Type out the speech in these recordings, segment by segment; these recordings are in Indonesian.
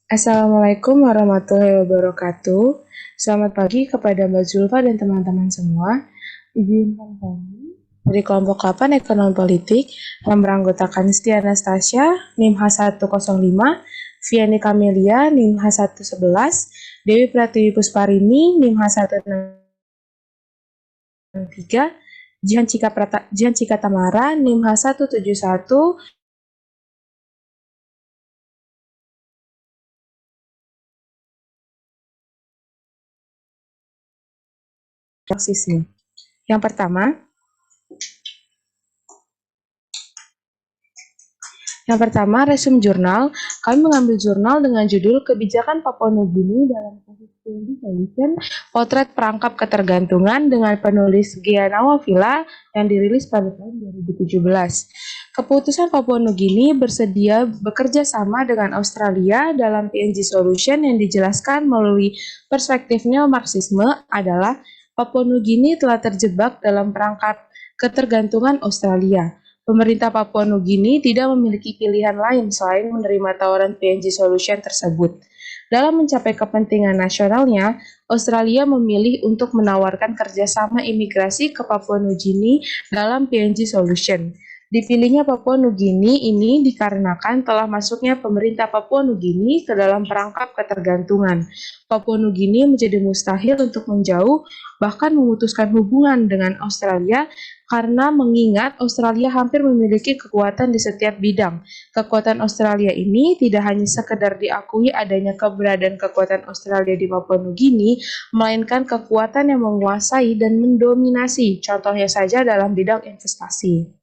Assalamualaikum warahmatullahi wabarakatuh. Selamat pagi kepada Mbak Zulfa dan teman-teman semua. Izinkan kami dari kelompok 8 Ekonomi Politik yang beranggotakan Siti Anastasia, NIM H105, Vianney Kamelia, NIM H111, Dewi Pratiwi Pusparini, NIM H163, Jihan Cika Tamara, NIM H171, Marxisme. Yang pertama, resume jurnal. Kami mengambil jurnal dengan judul Kebijakan Papua Nugini dalam kasus PNG Solution, Potret Perangkap Ketergantungan dengan penulis Gia Nawafila yang dirilis pada tahun 2017. Keputusan Papua Nugini bersedia bekerja sama dengan Australia dalam PNG Solution yang dijelaskan melalui perspektif neo-Marxisme adalah Papua Nugini telah terjebak dalam perangkap ketergantungan Australia. Pemerintah Papua Nugini tidak memiliki pilihan lain selain menerima tawaran PNG Solution tersebut. Dalam mencapai kepentingan nasionalnya, Australia memilih untuk menawarkan kerjasama imigrasi ke Papua Nugini dalam PNG Solution. Dipilihnya Papua Nugini ini dikarenakan telah masuknya pemerintah Papua Nugini ke dalam perangkap ketergantungan. Papua Nugini menjadi mustahil untuk menjauh, bahkan memutuskan hubungan dengan Australia karena mengingat Australia hampir memiliki kekuatan di setiap bidang. Kekuatan Australia ini tidak hanya sekedar diakui adanya keberadaan kekuatan Australia di Papua Nugini, melainkan kekuatan yang menguasai dan mendominasi, contohnya saja dalam bidang investasi.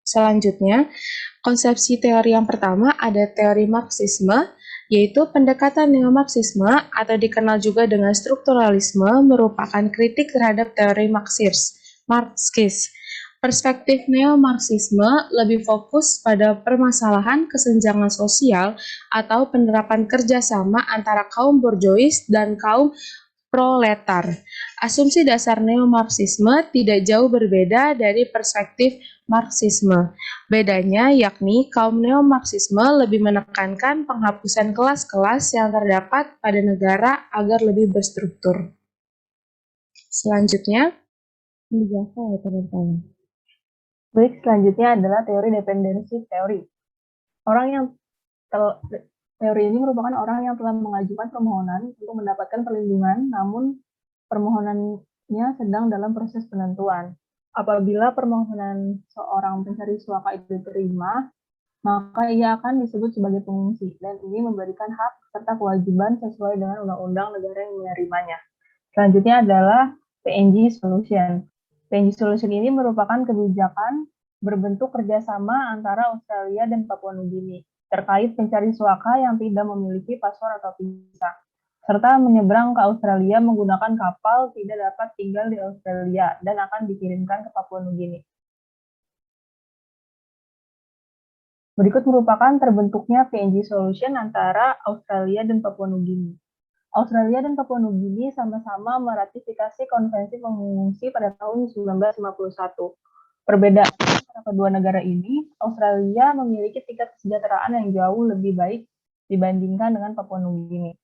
Selanjutnya, konsepsi teori yang pertama ada teori Marxisme, yaitu pendekatan neo-Marxisme atau dikenal juga dengan strukturalisme merupakan kritik terhadap teori Marxis. Perspektif neo-Marxisme lebih fokus pada permasalahan kesenjangan sosial atau penerapan kerjasama antara kaum borjuis dan kaum proletar. Asumsi dasar neo-Marxisme tidak jauh berbeda dari perspektif Marxisme. Bedanya yakni kaum neo-Marxisme lebih menekankan penghapusan kelas-kelas yang terdapat pada negara agar lebih berstruktur. Selanjutnya, menjawab oleh teman-teman. Baik, selanjutnya adalah teori dependensi teori. Teori ini merupakan orang yang telah mengajukan permohonan untuk mendapatkan perlindungan, namun permohonannya sedang dalam proses penentuan. Apabila permohonan seorang pencari suaka itu diterima, maka ia akan disebut sebagai pengungsi, dan ini memberikan hak serta kewajiban sesuai dengan undang-undang negara yang menerimanya. Selanjutnya adalah PNG Solution. PNG Solution ini merupakan kebijakan berbentuk kerjasama antara Australia dan Papua Nugini terkait pencari suaka yang tidak memiliki paspor atau visa, serta menyeberang ke Australia menggunakan kapal tidak dapat tinggal di Australia dan akan dikirimkan ke Papua Nugini. Berikut merupakan terbentuknya PNG Solution antara Australia dan Papua Nugini. Australia dan Papua Nugini sama-sama meratifikasi Konvensi Pengungsi pada tahun 1951. Perbedaan antara kedua negara ini, Australia memiliki tingkat kesejahteraan yang jauh lebih baik dibandingkan dengan Papua Nugini.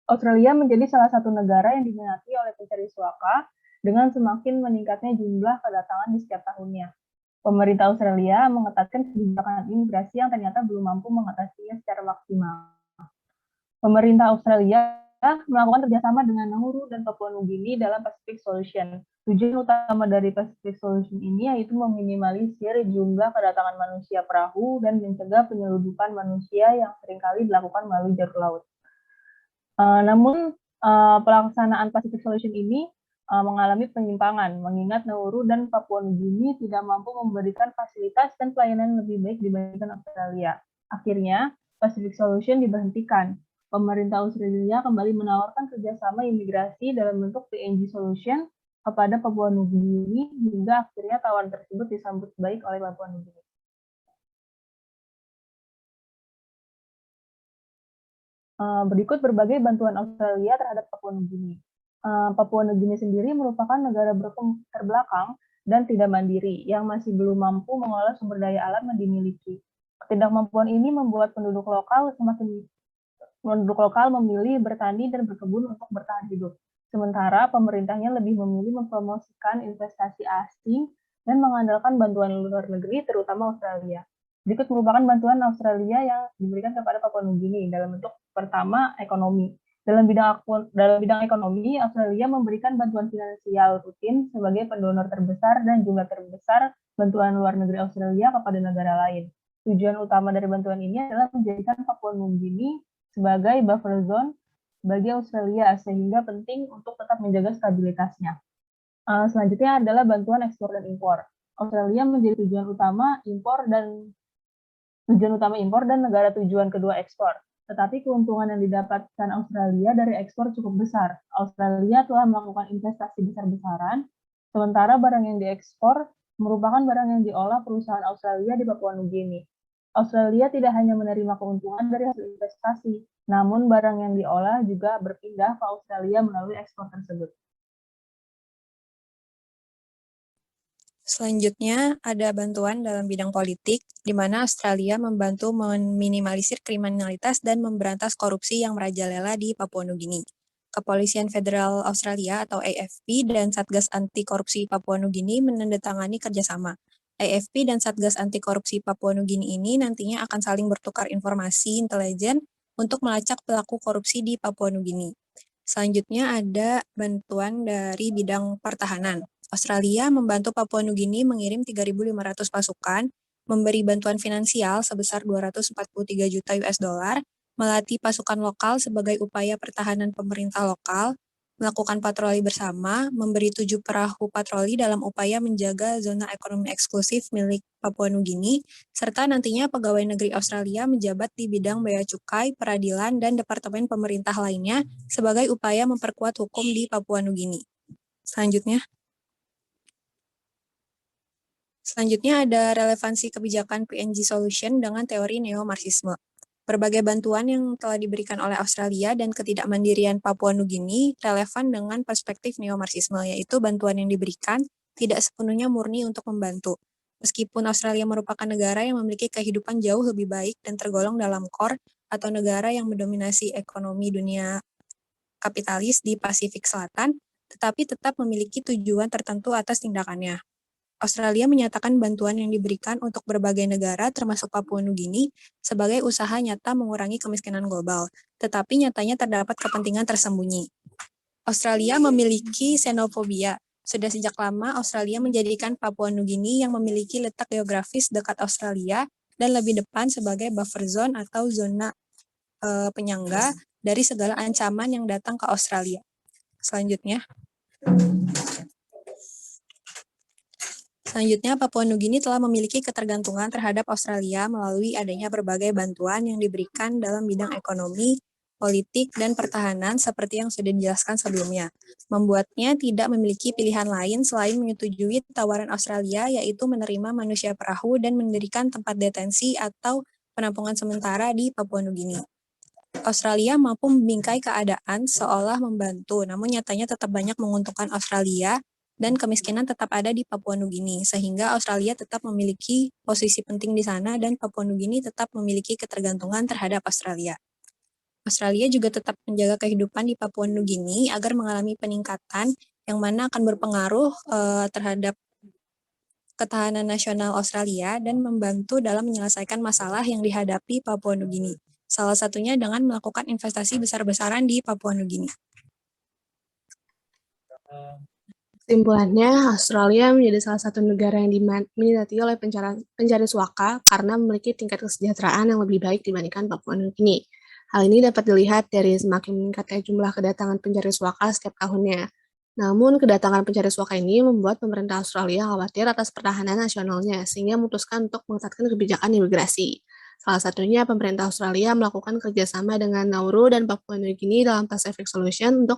Australia menjadi salah satu negara yang diminati oleh pencari suaka dengan semakin meningkatnya jumlah kedatangan di setiap tahunnya. Pemerintah Australia mengetatkan kebijakan imigrasi yang ternyata belum mampu mengatasinya secara maksimal. Pemerintah Australia melakukan kerjasama dengan Nauru dan Papua Nugini dalam Pacific Solution. Tujuan utama dari Pacific Solution ini yaitu meminimalisir jumlah kedatangan manusia perahu dan mencegah penyelundupan manusia yang seringkali dilakukan melalui jalur laut. Namun pelaksanaan Pacific Solution ini mengalami penyimpangan, mengingat Nauru dan Papua Nugini tidak mampu memberikan fasilitas dan pelayanan lebih baik dibandingkan Australia. Akhirnya, Pacific Solution diberhentikan. Pemerintah Australia kembali menawarkan kerjasama imigrasi dalam bentuk PNG Solution kepada Papua Nugini hingga akhirnya tawaran tersebut disambut baik oleh Papua Nugini. Berikut berbagai bantuan Australia terhadap Papua Nugini. Papua Nugini sendiri merupakan negara terbelakang dan tidak mandiri yang masih belum mampu mengolah sumber daya alam yang dimiliki. Ketidakmampuan ini membuat penduduk lokal semakin penduduk lokal memilih bertani dan berkebun untuk bertahan hidup. Sementara pemerintahnya lebih memilih mempromosikan investasi asing dan mengandalkan bantuan luar negeri, terutama Australia. Berikut merupakan bantuan Australia yang diberikan kepada Papua Nugini dalam bentuk pertama ekonomi. Dalam bidang ekonomi, Australia memberikan bantuan finansial rutin sebagai pendonor terbesar dan jumlah terbesar bantuan luar negeri Australia kepada negara lain. Tujuan utama dari bantuan ini adalah menjadikan Papua Nugini sebagai buffer zone bagi Australia, sehingga penting untuk tetap menjaga stabilitasnya. Selanjutnya adalah bantuan ekspor dan impor. Australia menjadi tujuan utama impor dan negara tujuan kedua ekspor. Tetapi keuntungan yang didapatkan Australia dari ekspor cukup besar. Australia telah melakukan investasi besar-besaran, sementara barang yang diekspor merupakan barang yang diolah perusahaan Australia di Papua Nugini. Australia tidak hanya menerima keuntungan dari hasil investasi, namun barang yang diolah juga berpindah ke Australia melalui ekspor tersebut. Selanjutnya, ada bantuan dalam bidang politik, di mana Australia membantu meminimalisir kriminalitas dan memberantas korupsi yang merajalela di Papua Nugini. Kepolisian Federal Australia atau AFP dan Satgas Anti Korupsi Papua Nugini menandatangani kerjasama. AFP dan Satgas Anti Korupsi Papua Nugini ini nantinya akan saling bertukar informasi intelijen untuk melacak pelaku korupsi di Papua Nugini. Selanjutnya ada bantuan dari bidang pertahanan. Australia membantu Papua Nugini mengirim 3.500 pasukan, memberi bantuan finansial sebesar 243 juta US dollar, melatih pasukan lokal sebagai upaya pertahanan pemerintah lokal, melakukan patroli bersama, memberi 7 perahu patroli dalam upaya menjaga zona ekonomi eksklusif milik Papua Nugini, serta nantinya pegawai negeri Australia menjabat di bidang bea cukai, peradilan, dan departemen pemerintah lainnya sebagai upaya memperkuat hukum di Papua Nugini. Selanjutnya ada relevansi kebijakan PNG Solution dengan teori neo-marxisme. Berbagai bantuan yang telah diberikan oleh Australia dan ketidakmandirian Papua Nugini relevan dengan perspektif neo-marxisme, yaitu bantuan yang diberikan tidak sepenuhnya murni untuk membantu. Meskipun Australia merupakan negara yang memiliki kehidupan jauh lebih baik dan tergolong dalam core atau negara yang mendominasi ekonomi dunia kapitalis di Pasifik Selatan, tetapi tetap memiliki tujuan tertentu atas tindakannya. Australia menyatakan bantuan yang diberikan untuk berbagai negara termasuk Papua Nugini sebagai usaha nyata mengurangi kemiskinan global, tetapi nyatanya terdapat kepentingan tersembunyi. Australia memiliki xenofobia. Sudah sejak lama Australia menjadikan Papua Nugini yang memiliki letak geografis dekat Australia dan lebih depan sebagai buffer zone atau zona penyangga dari segala ancaman yang datang ke Australia. Selanjutnya, Papua Nugini telah memiliki ketergantungan terhadap Australia melalui adanya berbagai bantuan yang diberikan dalam bidang ekonomi, politik, dan pertahanan seperti yang sudah dijelaskan sebelumnya. Membuatnya tidak memiliki pilihan lain selain menyetujui tawaran Australia, yaitu menerima manusia perahu dan mendirikan tempat detensi atau penampungan sementara di Papua Nugini. Australia mampu membingkai keadaan seolah membantu, namun nyatanya tetap banyak menguntungkan Australia dan kemiskinan tetap ada di Papua Nugini, sehingga Australia tetap memiliki posisi penting di sana dan Papua Nugini tetap memiliki ketergantungan terhadap Australia. Australia juga tetap menjaga kehidupan di Papua Nugini agar mengalami peningkatan yang mana akan berpengaruh terhadap ketahanan nasional Australia dan membantu dalam menyelesaikan masalah yang dihadapi Papua Nugini. Salah satunya dengan melakukan investasi besar-besaran di Papua Nugini. Kesimpulannya, Australia menjadi salah satu negara yang diminati oleh pencari suaka karena memiliki tingkat kesejahteraan yang lebih baik dibandingkan Papua Nugini. Hal ini dapat dilihat dari semakin meningkatnya jumlah kedatangan pencari suaka setiap tahunnya. Namun, kedatangan pencari suaka ini membuat pemerintah Australia khawatir atas pertahanan nasionalnya, sehingga memutuskan untuk mengetatkan kebijakan imigrasi. Salah satunya, pemerintah Australia melakukan kerjasama dengan Nauru dan Papua Nugini dalam Pacific Solution untuk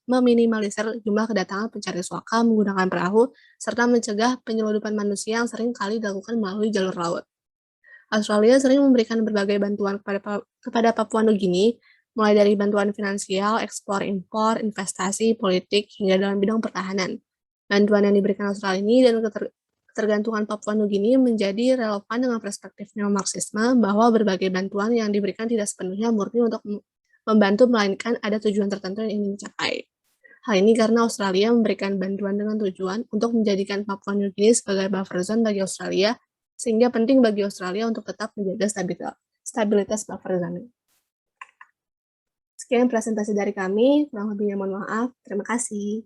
meminimalisir jumlah kedatangan pencari suaka menggunakan perahu, serta mencegah penyeludupan manusia yang sering kali dilakukan melalui jalur laut. Australia sering memberikan berbagai bantuan kepada Papua Nugini, mulai dari bantuan finansial, ekspor-impor, investasi, politik, hingga dalam bidang pertahanan. Bantuan yang diberikan Australia ini dan ketergantungan Papua Nugini menjadi relevan dengan perspektif neo-Marxisme bahwa berbagai bantuan yang diberikan tidak sepenuhnya murni untuk membantu, melainkan ada tujuan tertentu yang ingin dicapai. Hal ini karena Australia memberikan bantuan dengan tujuan untuk menjadikan Papua Nugini sebagai buffer zone bagi Australia, sehingga penting bagi Australia untuk tetap menjaga stabilitas buffer zone. Sekian presentasi dari kami, kurang lebihnya mohon maaf. Terima kasih.